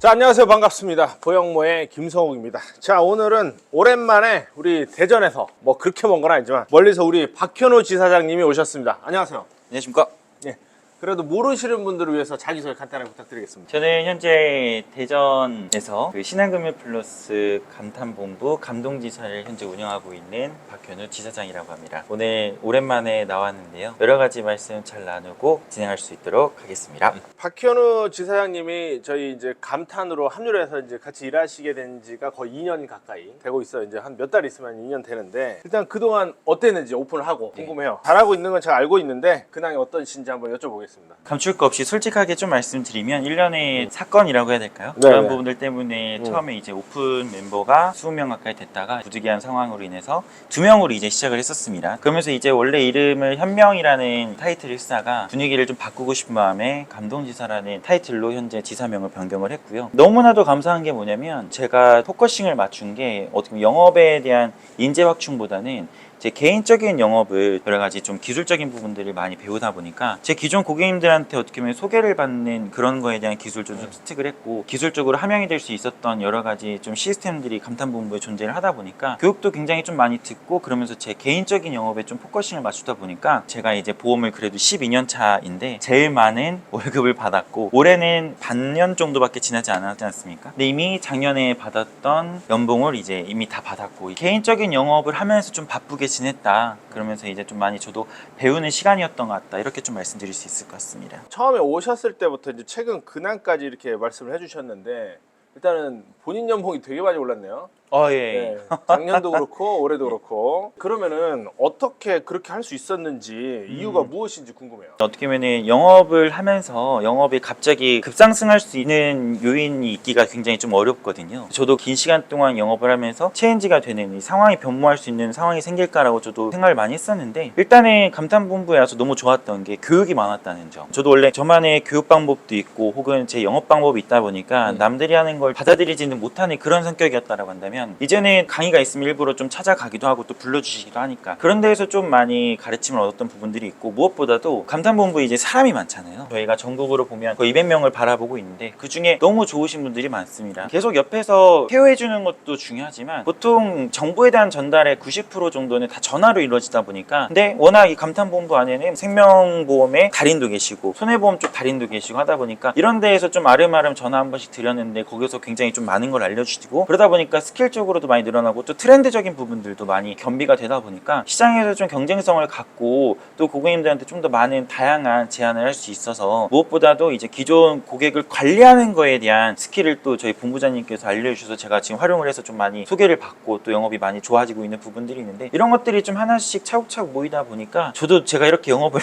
자, 안녕하세요. 반갑습니다. 보영모의 김성욱입니다. 자, 오늘은 오랜만에 우리 대전에서 뭐 그렇게 먼 건 아니지만 멀리서 우리 박현우 지사장님이 오셨습니다. 안녕하세요. 안녕하십니까? 예. 그래도 모르시는 분들을 위해서 자기소개 간단하게 부탁드리겠습니다. 저는 현재 대전에서 그 신한금융플러스 감탄본부 감동지사를 현재 운영하고 있는 박현우 지사장이라고 합니다. 오늘 오랜만에 나왔는데요. 여러 가지 말씀 잘 나누고 진행할 수 있도록 하겠습니다. 박현우 지사장님이 저희 이제 감탄으로 합류를 해서 이제 같이 일하시게 된 지가 거의 2년 가까이 되고 있어요. 이제 한 몇 달 있으면 2년 되는데 일단 그동안 어땠는지 오픈을 하고 궁금해요. 잘하고 있는 건 제가 알고 있는데 근황이 어떠신지 한번 여쭤보겠습니다. 감출 거 없이 솔직하게 좀 말씀드리면 일련의 사건이라고 해야 될까요? 네, 그런 네. 부분들 때문에 처음에 이제 오픈 멤버가 20명 가까이 됐다가 부득이한 상황으로 인해서 2명으로 이제 시작을 했었습니다. 그러면서 이제 원래 이름을 현명이라는 타이틀을 쓰다가 분위기를 좀 바꾸고 싶은 마음에 감동지사라는 타이틀로 현재 지사명을 변경을 했고요. 너무나도 감사한 게 뭐냐면 제가 포커싱을 맞춘 게 어떻게 보면 영업에 대한 인재 확충보다는 제 개인적인 영업을 여러 가지 좀 기술적인 부분들을 많이 배우다 보니까 제 기존 고객님들한테 어떻게 보면 소개를 받는 그런 거에 대한 기술을 좀 습득을 했고 기술적으로 함양이 될 수 있었던 여러 가지 좀 시스템들이 감탄본부에 존재를 하다 보니까 교육도 굉장히 좀 많이 듣고 그러면서 제 개인적인 영업에 좀 포커싱을 맞추다 보니까 제가 이제 보험을 그래도 12년 차인데 제일 많은 월급을 받았고 올해는 반년 정도밖에 지나지 않았지 않습니까? 근데 이미 작년에 받았던 연봉을 이제 이미 다 받았고 개인적인 영업을 하면서 좀 바쁘게 지냈다. 그러면서 이제 좀 많이 저도 배우는 시간이었던 것 같다. 이렇게 좀 말씀드릴 수 있을 것 같습니다. 처음에 오셨을 때부터 이제 최근 근황까지 이렇게 말씀을 해주셨는데 일단은 본인 연봉이 되게 많이 올랐네요. 예. 네, 작년도 그렇고 올해도 그렇고 그러면은 어떻게 그렇게 할 수 있었는지 이유가 무엇인지 궁금해요. 어떻게 보면 영업을 하면서 영업이 갑자기 급상승할 수 있는 요인이 있기가 굉장히 좀 어렵거든요. 저도 긴 시간 동안 영업을 하면서 체인지가 되는 이 상황이 변모할 수 있는 상황이 생길까라고 저도 생각을 많이 했었는데 일단은 감탄본부에 와서 너무 좋았던 게 교육이 많았다는 점. 저도 원래 저만의 교육 방법도 있고 혹은 제 영업 방법이 있다 보니까 남들이 하는 걸 받아들이지는 못하는 그런 성격이었다라고 한다면 이제는 강의가 있으면 일부러 좀 찾아가기도 하고 또 불러주시기도 하니까 그런 데에서 좀 많이 가르침을 얻었던 부분들이 있고 무엇보다도 감탄본부에 이제 사람이 많잖아요. 저희가 전국으로 보면 거의 200명을 바라보고 있는데 그 중에 너무 좋으신 분들이 많습니다. 계속 옆에서 케어해주는 것도 중요하지만 보통 정보에 대한 전달의 90% 정도는 다 전화로 이루어지다 보니까 근데 워낙 이 감탄본부 안에는 생명보험의 달인도 계시고 손해보험 쪽 달인도 계시고 하다 보니까 이런 데에서 좀 아름아름 전화 한 번씩 드렸는데 거기서 굉장히 좀 많은 걸 알려주시고 그러다 보니까 스킬적으로도 많이 늘어나고 또 트렌드적인 부분들도 많이 겸비가 되다 보니까 시장에서 좀 경쟁성을 갖고 또 고객님들한테 좀 더 많은 다양한 제안을 할 수 있어서 무엇보다도 이제 기존 고객을 관리하는 거에 대한 스킬을 또 저희 본부장님께서 알려주셔서 제가 지금 활용을 해서 좀 많이 소개를 받고 또 영업이 많이 좋아지고 있는 부분들이 있는데 이런 것들이 좀 하나씩 차곡차곡 모이다 보니까 저도 제가 이렇게 영업을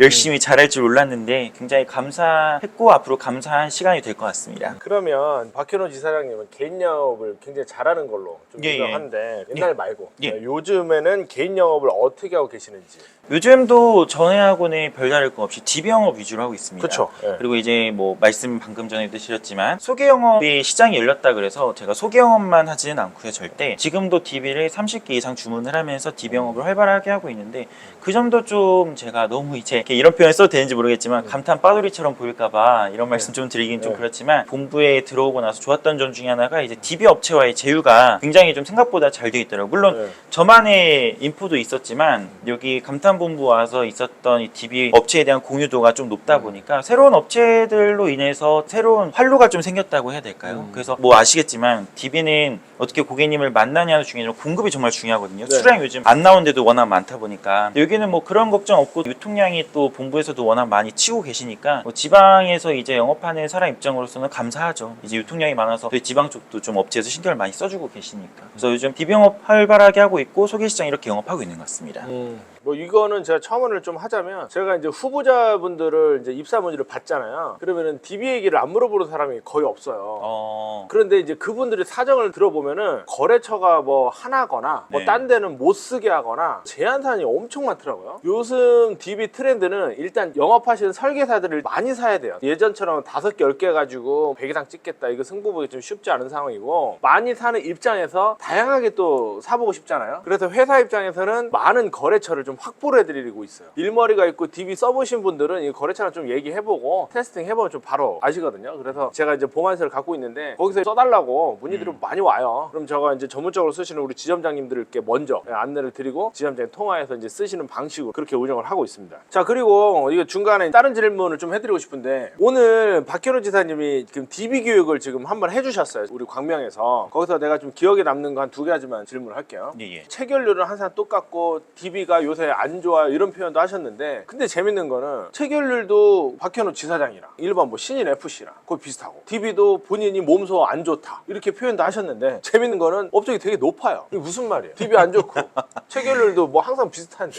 열심히 잘할 줄 몰랐는데 굉장히 감사했고 앞으로 감사한 시간이 될 것 같습니다. 그러면 박현우 지사장님은 개인 영업을 굉장히 잘하는 걸로 좀 예, 유명한데 옛날 말고 예. 요즘에는 개인 영업을 어떻게 하고 계시는지. 요즘도 전에하고는 별다를 것 없이 DB 영업 위주로 하고 있습니다. 그쵸. 예. 그리고 이제 뭐 말씀 방금 전에도 드렸지만 소개 영업이 시장이 열렸다 그래서 제가 소개 영업만 하지는 않고요. 절대 지금도 DB를 30개 이상 주문을 하면서 DB 영업을 활발하게 하고 있는데 그 점도 좀 제가 너무 이제 이런 표현 써도 되는지 모르겠지만 감탄 빠돌이처럼 보일까봐 이런 말씀 좀 드리긴 좀 그렇지만 본부에 들어오고 나서 좋았던 점 중에 하나가 이제 DB 업체와의 제휴가 굉장히 좀 생각보다 잘 되어 있더라고요. 물론 저만의 인포도 있었지만 여기 감탄본부 와서 있었던 이 DB 업체에 대한 공유도가 좀 높다 보니까 새로운 업체들로 인해서 새로운 활로가 좀 생겼다고 해야 될까요? 그래서 뭐 아시겠지만 DB는 어떻게 고객님을 만나냐는 중에 공급이 정말 중요하거든요. 네. 수량이 요즘 안 나온 데도 워낙 많다 보니까 여기는 뭐 그런 걱정 없고 유통량이 또 본부에서도 워낙 많이 치고 계시니까 뭐 지방에서 이제 영업하는 사람 입장으로서는 감사하죠. 이제 유통량이 많아서 저희 지방 쪽도 좀 업체에서 신경을 많이 써주고 계시니까 그래서 요즘 DB 영업 활발하게 하고 있고 소개시장 이렇게 영업하고 있는 것 같습니다. 뭐 이거는 제가 첨언을 좀 하자면 제가 이제 후보자분들을 이제 입사 문의를 받잖아요. 그러면은 DB 얘기를 안 물어보는 사람이 거의 없어요. 그런데 이제 그분들이 사정을 들어보면은 거래처가 뭐 하나거나 뭐 네. 딴 데는 못 쓰게 하거나 제한 사항이 엄청 많더라고요. 요즘 DB 트렌드는 일단 영업하시는 설계사들을 많이 사야 돼요. 예전처럼 5개, 10개 가지고 100 이상 찍겠다 이거 승부보기 좀 쉽지 않은 상황이고 많이 사는 입장에서 다양하게 또 사보고 싶잖아요. 그래서 회사 입장에서는 많은 거래처를 좀 확보를 해드리고 있어요. 일머리가 있고 DB 써보신 분들은 이 거래처랑 좀 얘기해보고 테스팅 해보면 좀 바로 아시거든요. 그래서 제가 이제 보안세를 갖고 있는데 거기서 써달라고 문의들이 많이 와요. 그럼 제가 이제 전문적으로 쓰시는 우리 지점장님들께 먼저 안내를 드리고 지점장님 통화해서 이제 쓰시는 방식으로 그렇게 운영을 하고 있습니다. 자, 그리고 이거 중간에 다른 질문을 좀 해드리고 싶은데, 오늘 박현우 지사님이 지금 DB 교육을 지금 한번 해주셨어요. 우리 광명에서. 거기서 내가 좀 기억에 남는 거 한 2가지만 질문을 할게요. 예. 체결률은 항상 똑같고 DB가 요새 안 좋아요 이런 표현도 하셨는데, 근데 재밌는 거는 체결률도 박현우 지사장이랑 일반 뭐 신인 FC랑 거의 비슷하고 DB도 본인이 몸소 안 좋다 이렇게 표현도 하셨는데, 재밌는 거는 업적이 되게 높아요. 이게 무슨 말이에요? DB 안 좋고 체결률도 뭐 항상 비슷한데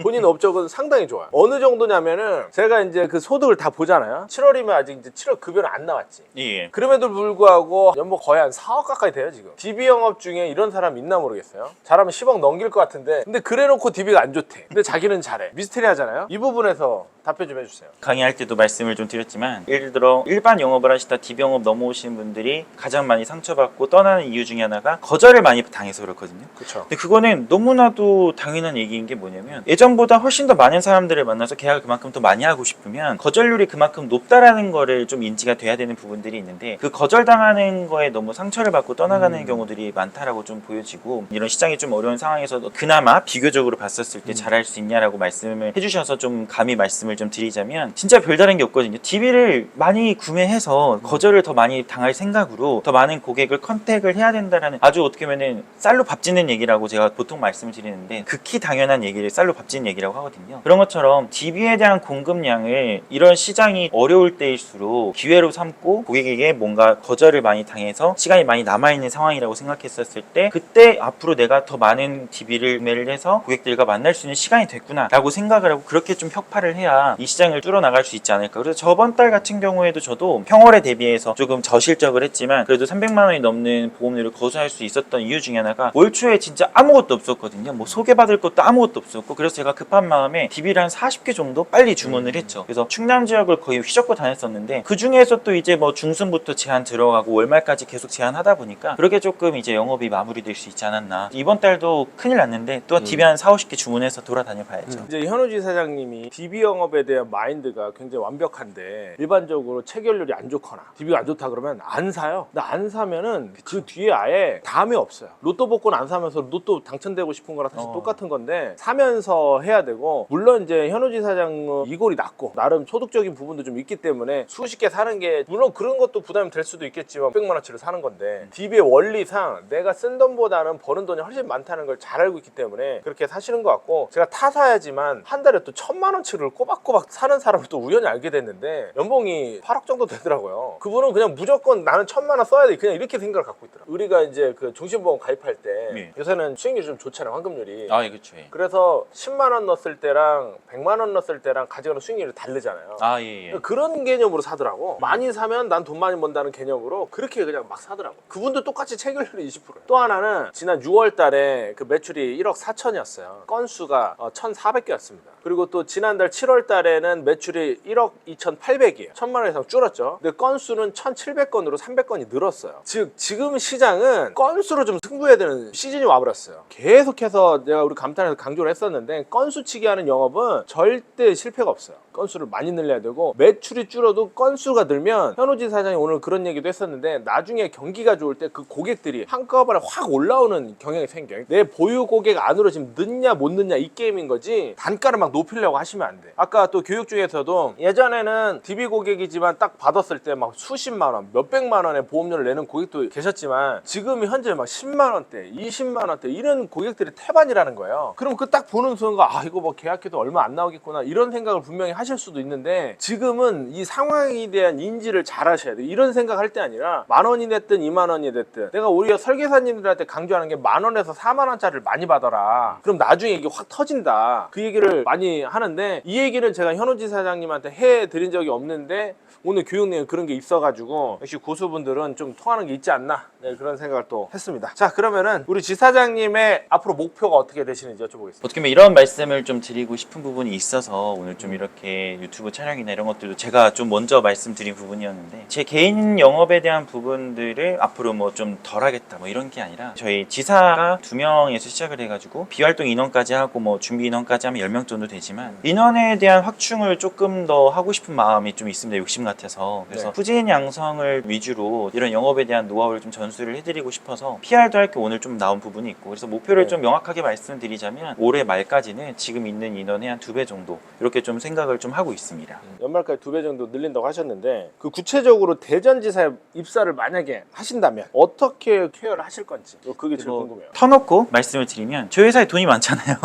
본인 업적은 상당히 좋아요. 어느 정도냐면은 제가 이제 그 소득을 다 보잖아요. 7월이면 아직 이제 7월 급여는 안 나왔지. 예. 그럼에도 불구하고 연봉 거의 한 4억 가까이 돼요 지금. DB 영업 중에 이런 사람 있나 모르겠어요. 잘하면 10억 넘길 것 같은데, 근데 그래놓고 DB가 안 좋대. 근데 자기는 잘해. 미스테리하잖아요. 이 부분에서 답변 좀 해주세요. 강의할 때도 말씀을 좀 드렸지만, 예를 들어 일반 영업을 하시다 DB 영업 넘어오시는 분들이 가장 많이 상처받고 떠나는 이유 중에 하나가 거절을 많이 당해서 그렇거든요. 그렇죠. 근데 그거는 너무나도 당연한 얘기인 게 뭐냐면, 예전보다 훨씬 더 많은 사람들을 만나서 계약을 그만큼 더 많이 하고 싶으면 거절률이 그만큼 높다라는 거를 좀 인지가 돼야 되는 부분들이 있는데, 그 거절당하는 거에 너무 상처를 받고 떠나가는 경우들이 많다라고 좀 보여지고, 이런 시장이 좀 어려운 상황에서 그나마 비교적으로 봤었을 때 잘할 수 있냐라고 말씀을 해주셔서 좀 감히 말씀을 좀 드리자면, 진짜 별다른 게 없거든요. DB를 많이 구매해서 거절을 더 많이 당할 생각으로 더 많은 고객을 컨택을 해야 된다라는, 아주 어떻게 보면은 쌀로 밥 짓는 얘기라고 제가 보통 말씀을 드리는데, 극히 당연한 얘기를 쌀로 밥 짓는 얘기라고 하거든요. 그런 것처럼 DB에 대한 공급량을 이런 시장이 어려울 때일수록 기회로 삼고 고객에게 뭔가 거절을 많이 당해서 시간이 많이 남아있는 상황이라고 생각했었을 때, 그때 앞으로 내가 더 많은 DB를 구매를 해서 고객들과 만날 수 있는 시간이 됐구나 라고 생각을 하고, 그렇게 좀 혁파를 해야 이 시장을 뚫어나갈 수 있지 않을까. 그래서 저번 달 같은 경우에도 저도 평월에 대비해서 조금 저실적을 했지만 그래도 300만 원이 넘는 보험료를 거수할 수 있었던 이유 중에 하나가, 올 초에 진짜 아무것도 없었거든요. 뭐 소개받을 것도 아무것도 없었고, 그래서 제가 급한 마음에 DB를 한 40개 정도 빨리 주문을 했죠. 그래서 충남 지역을 거의 휘젓고 다녔었는데, 그 중에서 또 이제 뭐 중순부터 제한 들어가고 월말까지 계속 제한하다 보니까 그렇게 조금 이제 영업이 마무리될 수 있지 않았나. 이번 달도 큰일 났는데 또 DB 한 40, 50개 주문해서 돌아다녀 봐야죠. 이제 현우지 사장님이 DB 영업에 대한 마인드가 굉장히 완벽한데, 일반적으로 체결률이 안 좋거나 DB가 안 좋다 그러면 안 사요. 근데 안 사면은 그 뒤에 아예 다음이 없어요. 로또 복권 안 사면서 로또 당첨되고 싶은 거랑 사실 똑같은 건데, 사면서 해야 되고, 물론 이제 현우지 사장은 이골이 낮고 나름 소득적인 부분도 좀 있기 때문에 수십 개 사는 게, 물론 그런 것도 부담이 될 수도 있겠지만 100만 원치를 사는 건데, DB의 원리상 내가 쓴 돈보다는 버는 돈이 훨씬 많다는 걸 잘 알고 있기 때문에 그렇게 사시는 것 같고, 제가 타사야지만 한 달에 또 1000만 원치를 꼬박꼬박 사는 사람을 또 우연히 알게 됐는데, 연봉이 8억 정도 되더라고요. 그분은 그냥 무조건 나는 1000만 원 써야 돼, 그냥 이렇게 생각을 갖고 있더라고요. 우리가 이제 그 종신보험 가입할 때 요새는 수익률이 좀 좋잖아요, 환급률이. 아, 예, 그렇죠. 그래서 10만 원 넣었을 때랑 100만 원 넣었을 때랑 가져가는 수익률이 다르잖아요. 아, 예. 그런 개념으로 사더라고. 많이 사면 난 돈 많이 번다는 개념으로 그렇게 그냥 막 사더라고. 그분도 똑같이 체결률이 20%예요. 또 하나는 지난 6월 달에 그 매출이 1억 4천이었어요. 건수가 1,400개였습니다. 그리고 또 지난달 7월 달에는 매출이 1억 2,800이에요. 1000만 원 이상 줄었죠. 근데 건수는 1,700건으로 300건이 늘었어요. 즉 지금 시장은 건수로 좀 승부해야 되는 시즌이 와버렸어요. 계속해서 내가 우리 감탄에서 강조를 했었는데, 건수치기 하는 영업은 절대 실패가 없어요. 건수를 많이 늘려야 되고, 매출이 줄어도 건수가 늘면, 현우지 사장이 오늘 그런 얘기도 했었는데, 나중에 경기가 좋을 때 그 고객들이 한꺼번에 확 올라오는 경향이 생겨요. 내 보유 고객 안으로 지금 넣냐 못 넣냐 이 게임인 거지, 단가를 막 높이려고 하시면 안 돼. 아까 또 교육 중에서도 예전에는 DB 고객이지만 딱 받았을 때 막 수십만 원, 몇백만 원의 보험료를 내는 고객도 계셨지만, 지금 현재 막 10만 원대, 20만 원대 이런 고객들이 태반이라는 거예요. 그럼 그 딱 보는 순간, 아 이거 뭐 계약해도 얼마 안 나오겠구나 이런 생각을 분명히 하실 수도 있는데, 지금은 이 상황에 대한 인지를 잘 하셔야 돼요. 이런 생각할 때 아니라, 만 원이 됐든 2만 원이 됐든, 내가 오히려 설계사님들한테 강조하는 게, 만 원에서 4만 원짜리를 많이 받아라. 그럼 나중에 이게 확 터진다. 그 얘기를 많이 하는데, 이 얘기는 얘기를 제가 현우지 사장님한테 해드린 적이 없는데 오늘 교육 내용 그런 게 있어가지고 역시 고수분들은 좀 통하는 게 있지 않나, 네, 그런 생각을 또 했습니다. 자, 그러면은 우리 지사장님의 앞으로 목표가 어떻게 되시는지 여쭤보겠습니다. 어떻게 보면 이런 말씀을 좀 드리고 싶은 부분이 있어서 오늘 좀 이렇게 유튜브 촬영이나 이런 것들도 제가 좀 먼저 말씀드린 부분이었는데, 제 개인 영업에 대한 부분들을 앞으로 뭐 좀 덜 하겠다 뭐 이런 게 아니라, 저희 지사가 2명에서 시작을 해가지고 비활동 인원까지 하고 뭐 준비 인원까지 하면 10명 정도 되지만, 인원에 대한 확충을 조금 더 하고 싶은 마음이 좀 있습니다. 욕심 같아서. 그래서 네. 후진 양성을 위주로 이런 영업에 대한 노하우를 좀 전수를 해드리고 싶어서 PR도 할 게 오늘 좀 나온 부분이 있고, 그래서 목표를 네. 좀 명확하게 말씀드리자면 올해 말까지는 지금 있는 인원의 한 2배 정도 이렇게 좀 생각을 좀 하고 있습니다. 연말까지 2배 정도 늘린다고 하셨는데, 그 구체적으로 대전지사에 입사를 만약에 하신다면 어떻게 케어를 하실 건지 그게 제일 궁금해요. 터놓고 말씀을 드리면, 저희 회사에 돈이 많잖아요.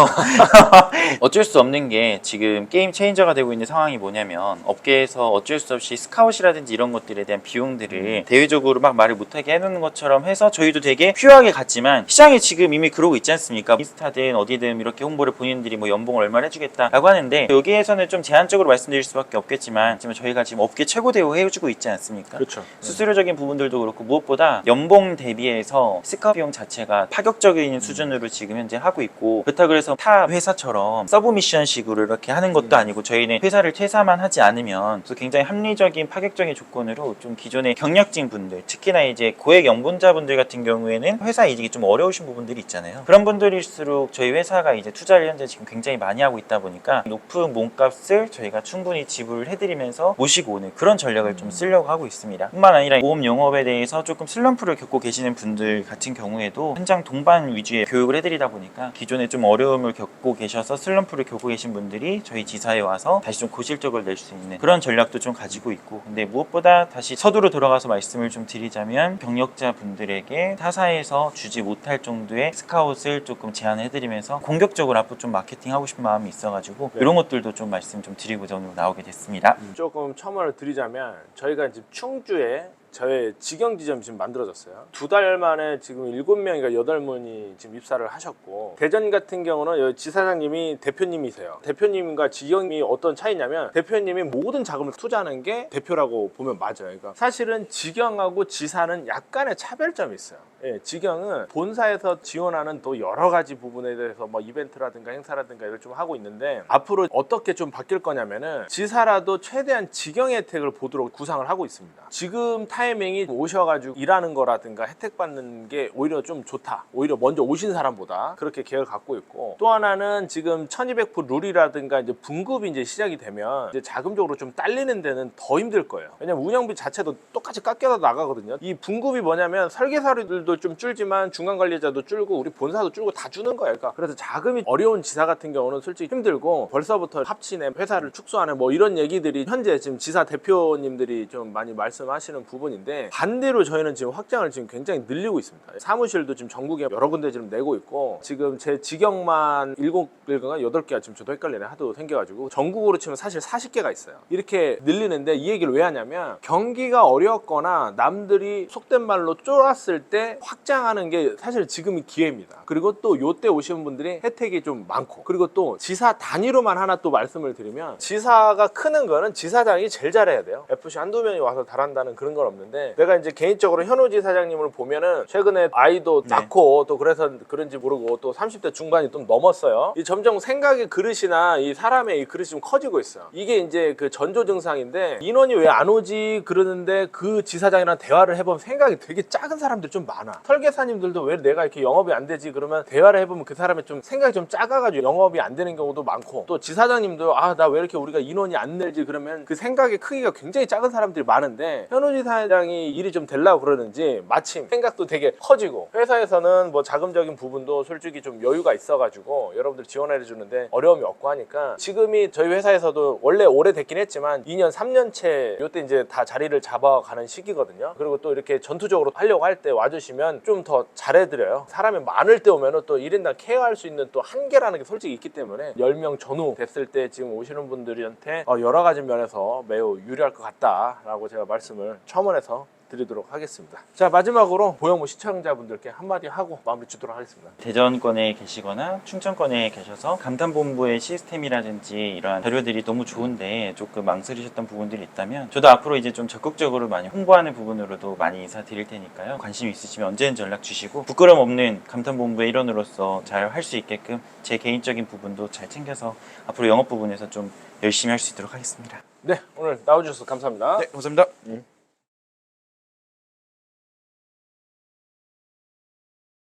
어쩔 수 없는 게 지금 게임 체인저가 되고 있는 상황이 뭐냐면, 업계에서 어쩔 수 없이 스카웃이라든지 이런 것들에 대한 비용들을 대외적으로 막 말을 못하게 해놓는 것처럼 해서 저희도 되게 퓨어하게 갔지만, 시장이 지금 이미 그러고 있지 않습니까? 인스타든 어디든 이렇게 홍보를 본인들이 뭐 연봉을 얼마나 해주겠다라고 하는데, 여기에서는 좀 제한적으로 말씀드릴 수밖에 없겠지만, 지금 저희가 지금 업계 최고 대우 해주고 있지 않습니까? 그렇죠. 수수료적인 부분들도 그렇고, 무엇보다 연봉 대비해서 스카웃 비용 자체가 파격적인 수준으로 지금 현재 하고 있고, 그렇다고 그래서 타 회사처럼 서브미션식으로 이렇게 하는 것도 아니고, 저희는 회사를 퇴사만 하지 않으면 또 굉장히 합리적인 파격적인 조건으로 좀 기존의 경력직 분들, 특히나 이제 고액 연봉자분들 같은 경우에는 회사 이직이 좀 어려우신 부분들이 있잖아요. 그런 분들일수록 저희 회사가 이제 투자를 현재 지금 굉장히 많이 하고 있다 보니까, 높은 몸값을 저희가 충분히 지불을 해드리면서 모시고 오는 그런 전략을 좀 쓰려고 하고 있습니다. 뿐만 아니라 보험 영업에 대해서 조금 슬럼프를 겪고 계시는 분들 같은 경우에도 현장 동반 위주의 교육을 해드리다 보니까, 기존에 좀 어려움을 겪고 계셔서 슬럼프를 겪고 계신 분들이 저희 지사에 와서 다시 좀 고실적을 낼 수 있는 그런 전략도 좀 가지고 있고, 근데 무엇보다 다시 서두로 돌아가서 말씀을 좀 드리자면, 경력자 분들에게 타사에서 주지 못할 정도의 스카웃을 조금 제안해드리면서 공격적으로 앞으로 좀 마케팅하고 싶은 마음이 있어가지고, 네. 이런 것들도 좀 말씀 좀 드리고자 오늘 나오게 됐습니다. 조금 첨언을 드리자면, 저희가 지금 충주에 저희 직영 지점이 지금 만들어졌어요. 2달 만에 지금 7명이가 8분이 지금 입사를 하셨고, 대전 같은 경우는 여기 지사장님이 대표님이세요. 대표님과 직영이 어떤 차이냐면, 대표님이 모든 자금을 투자하는 게 대표라고 보면 맞아요. 그러니까 사실은 직영하고 지사는 약간의 차별점이 있어요. 예, 직영은 본사에서 지원하는 또 여러 가지 부분에 대해서 뭐 이벤트라든가 행사라든가 이걸 좀 하고 있는데, 앞으로 어떻게 좀 바뀔 거냐면은, 지사라도 최대한 직영의 혜택을 보도록 구상을 하고 있습니다. 지금 타이밍이 오셔가지고 일하는 거라든가 혜택 받는 게 오히려 좀 좋다, 오히려 먼저 오신 사람보다, 그렇게 계획을 갖고 있고, 또 하나는 지금 1200% 룰이라든가 이제 분급이 이제 시작이 되면 이제 자금적으로 좀 딸리는 데는 더 힘들 거예요. 왜냐면 운영비 자체도 똑같이 깎여서 나가거든요. 이 분급이 뭐냐면, 설계사들도 좀 줄지만 중간 관리자도 줄고 우리 본사도 줄고 다 주는 거예요. 그러니까 그래서 자금이 어려운 지사 같은 경우는 솔직히 힘들고, 벌써부터 합치네, 회사를 축소하네, 뭐 이런 얘기들이 현재 지금 지사 대표님들이 좀 많이 말씀하시는 부분인데, 반대로 저희는 지금 확장을 지금 굉장히 늘리고 있습니다. 사무실도 지금 전국에 여러 군데 지금 내고 있고, 지금 제 직영만 7개가 8개가 지금 저도 헷갈리네, 하도 생겨가지고 전국으로 치면 사실 40개가 있어요. 이렇게 늘리는데, 이 얘기를 왜 하냐면, 경기가 어렵거나 남들이 속된 말로 쫄았을 때 확장하는 게 사실 지금이 기회입니다. 그리고 또 요때 오시는 분들이 혜택이 좀 많고, 그리고 또 지사 단위로만 하나 또 말씀을 드리면, 지사가 크는 거는 지사장이 제일 잘해야 돼요. FC 한두 명이 와서 잘한다는 그런 건 없는데, 내가 이제 개인적으로 현우지 사장님을 보면은 최근에 아이도 낳고 또 그래서 그런지 모르고 또 30대 중반이 좀 넘었어요. 이 점점 생각의 그릇이나 이 사람의 이 그릇이 좀 커지고 있어요. 이게 이제 그 전조 증상인데, 인원이 왜 안 오지 그러는데, 그 지사장이랑 대화를 해보면 생각이 되게 작은 사람들이 좀 많아. 설계사님들도 왜 내가 이렇게 영업이 안 되지 그러면, 대화를 해보면 그 사람의 좀 생각이 좀 작아가지고 영업이 안 되는 경우도 많고, 또 지사장님도 나 왜 이렇게 우리가 인원이 안 늘지 그러면 그 생각의 크기가 굉장히 작은 사람들이 많은데, 현우 지사장이 일이 좀 되려고 그러는지 마침 생각도 되게 커지고, 회사에서는 뭐 자금적인 부분도 솔직히 좀 여유가 있어가지고 여러분들 지원해 주는데 어려움이 없고 하니까, 지금이 저희 회사에서도 원래 오래됐긴 했지만 2년 3년째 요때 이제 다 자리를 잡아가는 시기거든요. 그리고 또 이렇게 전투적으로 하려고 할 때 와주시면 좀 더 잘해드려요. 사람이 많을 때 오면은 또 1인당 케어할 수 있는 또 한계라는 게 솔직히 있기 때문에, 10명 전후 됐을 때 지금 오시는 분들한테 여러 가지 면에서 매우 유리할 것 같다라고 제가 말씀을 첨언해서 드리도록 하겠습니다. 자, 마지막으로 보영무 시청자분들께 한마디 하고 마무리 짓도록 하겠습니다. 대전권에 계시거나 충청권에 계셔서 감탄본부의 시스템이라든지 이러한 자료들이 너무 좋은데 조금 망설이셨던 부분들이 있다면 저도 앞으로 이제 좀 적극적으로 많이 홍보하는 부분으로도 많이 인사드릴 테니까요. 관심 있으시면 언제든 연락 주시고 부끄럼 없는 감탄본부의 일원으로서 잘 할 수 있게끔 제 개인적인 부분도 잘 챙겨서 앞으로 영업 부분에서 좀 열심히 할 수 있도록 하겠습니다. 네, 오늘 나와주셔서 감사합니다. 네, 감사합니다.